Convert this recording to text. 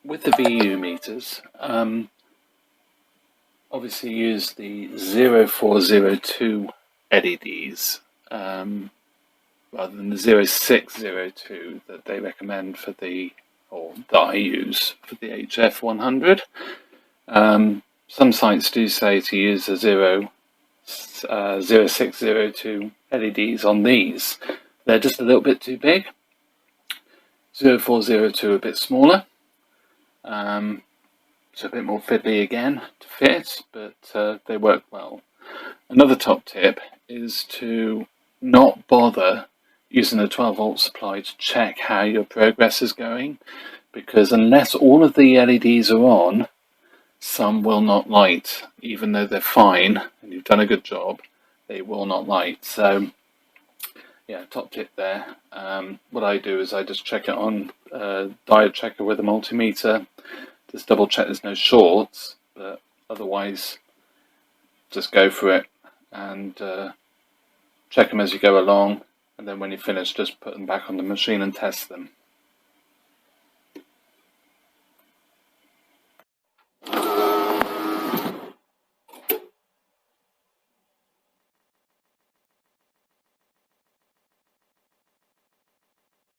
with the VU meters, obviously use the 0402 LEDs rather than the 0602 that they recommend for or that I use for the HF100. Some sites do say to use the 0602 LEDs on these. They're just a little bit too big. 0402 a bit smaller. It's a bit more fiddly again to fit, but they work well. Another top tip is to not bother using a 12-volt supply to check how your progress is going, because unless all of the LEDs are on, some will not light. Even though they're fine and you've done a good job, they will not light. So yeah, top tip there. What I do is I just check it on a diode checker with a multimeter, just double check there's no shorts, but otherwise just go for it and check them as you go along, and then when you finish just put them back on the machine and test them.